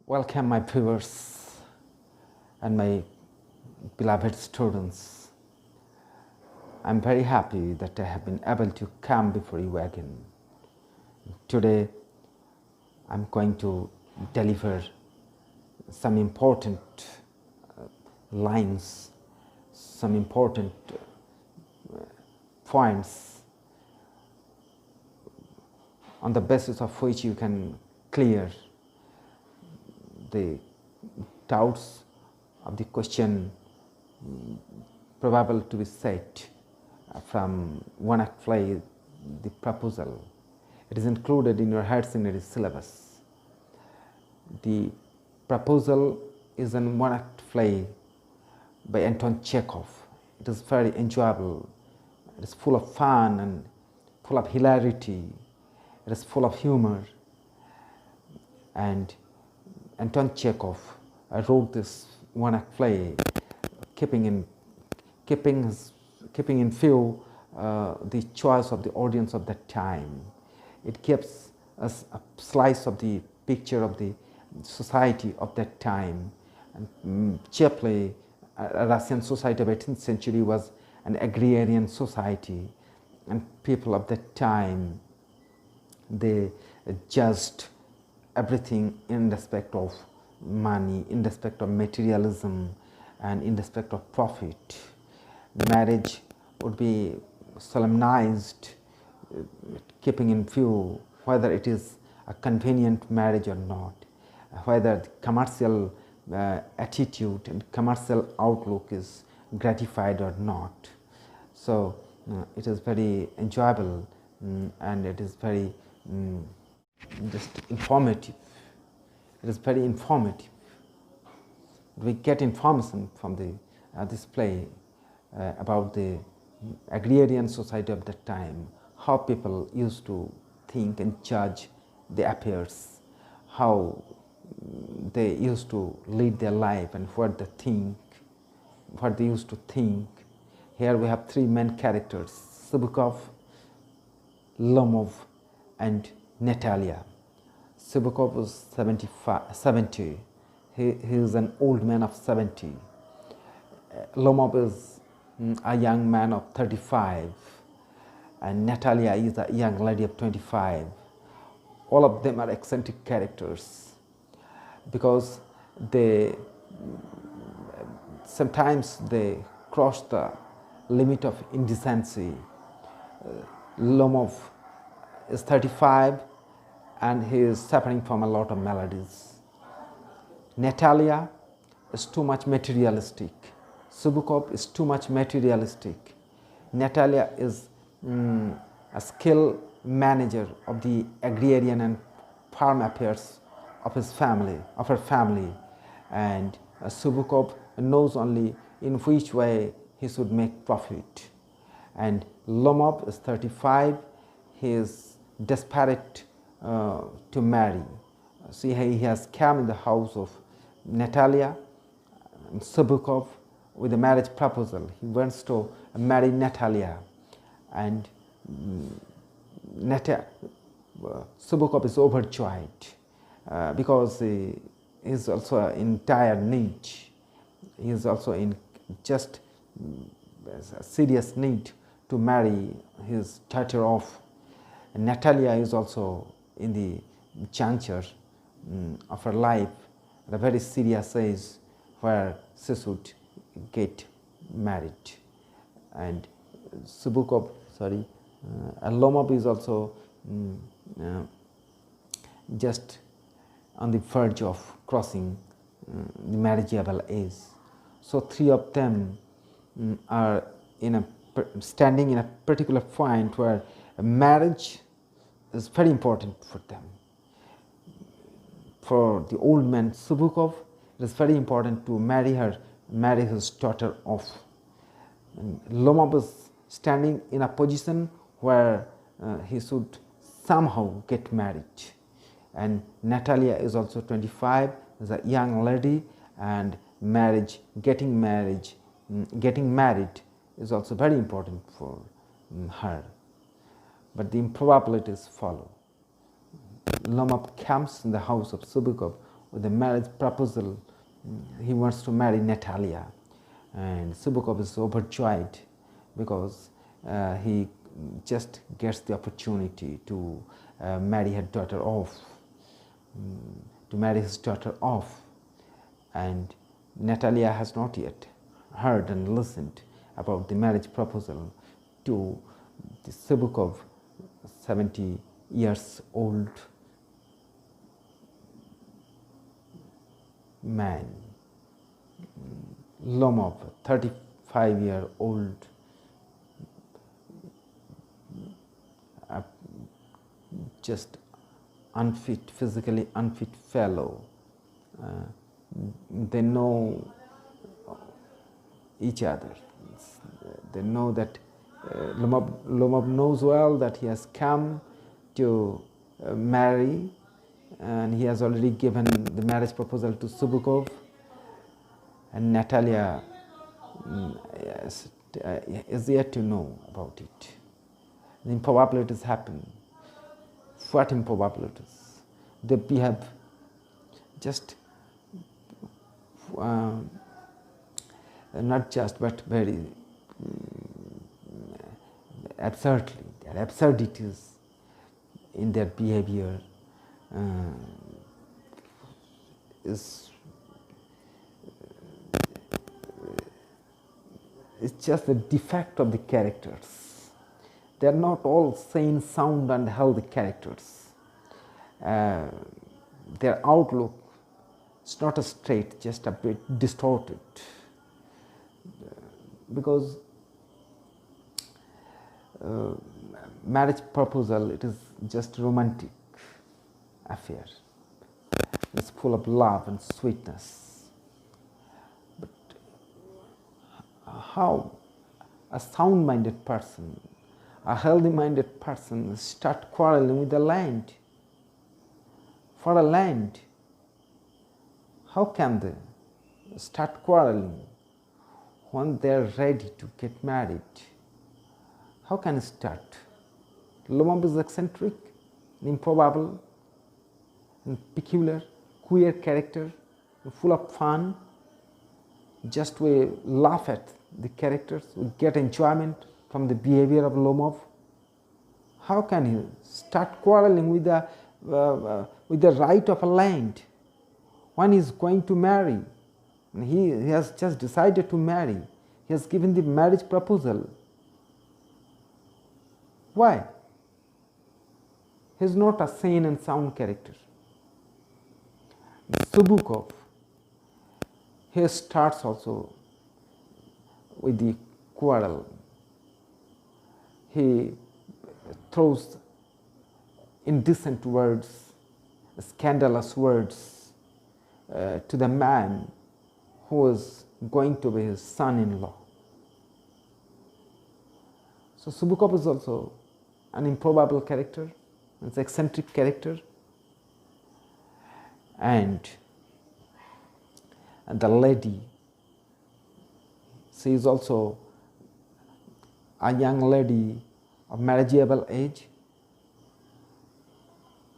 Welcome my viewers and my beloved students. I'm very happy that I have been able to come before you again. Today I'm going to deliver some important lines, some important points on the basis of which you can clear the doubts of the question probable to be set from one act play, the proposal. It is included in your higher secondary syllabus. The proposal is an one act play by Anton Chekhov. It is very enjoyable. It is full of fun and full of hilarity. It is full of humor. And Anton Chekhov wrote this one act play, keeping in view the choice of the audience of that time. It gives us a slice of the picture of the society of that time. And chiefly, Russian society of 18th century was an agrarian society, and people of that time, they judged everything in respect of money, in respect of materialism, and in respect of profit. Marriage would be solemnized, keeping in view whether it is a convenient marriage or not, whether the commercial attitude and commercial outlook is gratified or not. So it is very enjoyable and it is very just informative. It is very informative. We get information from the this play about the agrarian society of that time, how people used to think and judge the affairs, how they used to lead their life and what they think, what they used to think. Here we have three main characters: Shubukov, Lomov, and Natalia. Shubukov was 70. He is an old man of 70. Lomov is a young man of 35. And Natalia is a young lady of 25. All of them are eccentric characters because sometimes they cross the limit of indecency. Lomov is 35 and he is suffering from a lot of maladies. Natalia is too much materialistic. Shubukov is too much materialistic. Natalia is a skilled manager of the agrarian and farm affairs of his family, of her family, and Shubukov knows only in which way he should make profit. And Lomov is 35. He is desperate to marry. See, he has come in the house of Natalia and Shubukov with a marriage proposal. He wants to marry Natalia, and Shubukov is overjoyed because he is also in dire need. He is also in just a serious need to marry his daughter off. And Natalia is also in the juncture of her life at a very serious age where she should get married. And Shubukov, Lomov is also just on the verge of crossing the marriageable age. So three of them are standing in a particular point where marriage is very important for them. For the old man Shubukov, it is very important to marry his daughter off. And Lomov is standing in a position where he should somehow get married. And Natalia is also 25, is a young lady, and getting married is also very important for her. But the improbabilities follow. Lomov comes in the house of Shubukov with the marriage proposal. He wants to marry Natalia, and Subukov is overjoyed because he just gets the opportunity to marry her daughter off, to marry his daughter off, and Natalia has not yet heard and listened about the marriage proposal to the Subukov, 70 years old man. Lomov, 35-year-old just unfit, physically unfit fellow. They know each other. They know that Lomov knows well that he has come to marry, and he has already given the marriage proposal to Subukov, and Natalia is yet to know about it. The improbabilities happen. What improbabilities? They behave just not just, but very absurdly. There are absurdities in their behavior. It's just a defect of the characters. They are not all sane, sound, and healthy characters. Their outlook is not a straight, just a bit distorted. Because marriage proposal, it is just a romantic affair. It's full of love and sweetness. But how a sound-minded person, a healthy-minded person start quarreling with the land? For a land, how can they start quarreling when they are ready to get married? How can it start? Lomov is eccentric, improbable, and peculiar, queer character, full of fun. Just we laugh at the characters, we get enjoyment from the behavior of Lomov. How can he start quarreling with the right of a land when he is going to marry? He has just decided to marry. He has given the marriage proposal. Why? He is not a sane and sound character. Subukov, he starts also with the quarrel. He throws indecent words, scandalous words to the man who is going to be his son-in-law. So Subukov is also an improbable character, an eccentric character, and the lady, she is also a young lady of marriageable age.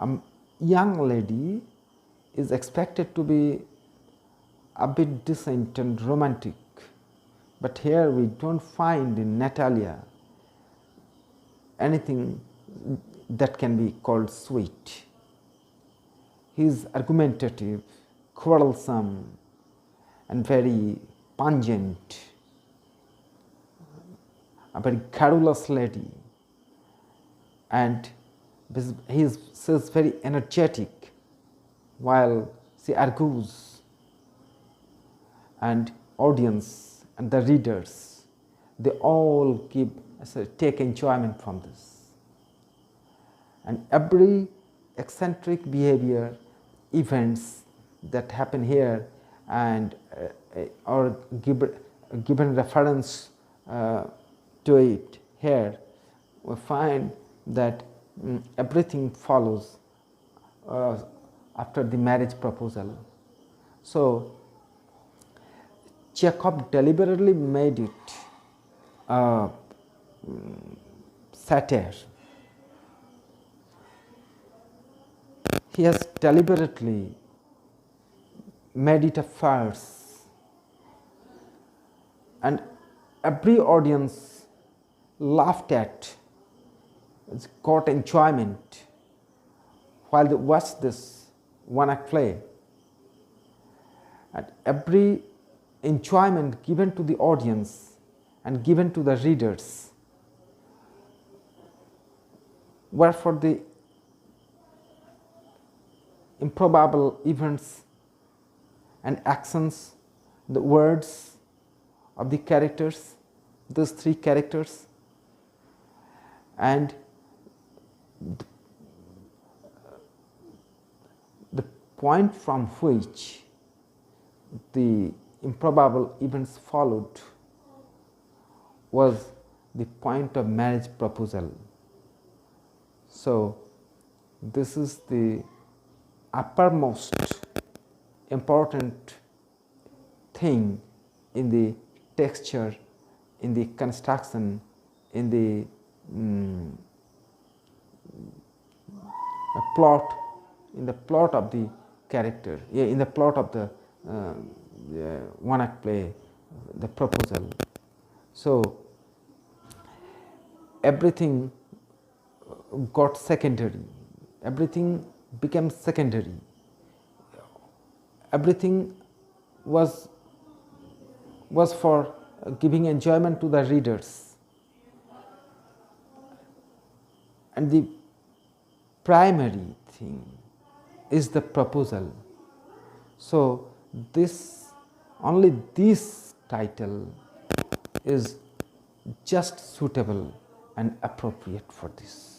A young lady is expected to be a bit decent and romantic, but here we don't find in Natalia anything that can be called sweet. He is argumentative, quarrelsome, and very pungent, a very garrulous lady, and she is very energetic while she argues, and audience and the readers, they all take enjoyment from this. And every eccentric behavior, events that happen here and or given reference to it here, we find that everything follows after the marriage proposal. So Chekhov deliberately made it satire. He has deliberately made it a farce, and every audience laughed at, got enjoyment while they watched this one-act play. And every enjoyment given to the audience and given to the readers were for the improbable events and actions, the words of the characters, those three characters, and the point from which the improbable events followed was the point of marriage proposal. So, this is the uppermost important thing in the texture, in the construction, in the plot, in the plot of the character, in the plot of the one-act play, the proposal. So, everything got secondary, everything became secondary, everything was for giving enjoyment to the readers, and the primary thing is the proposal. So, only this title is just suitable and appropriate for this.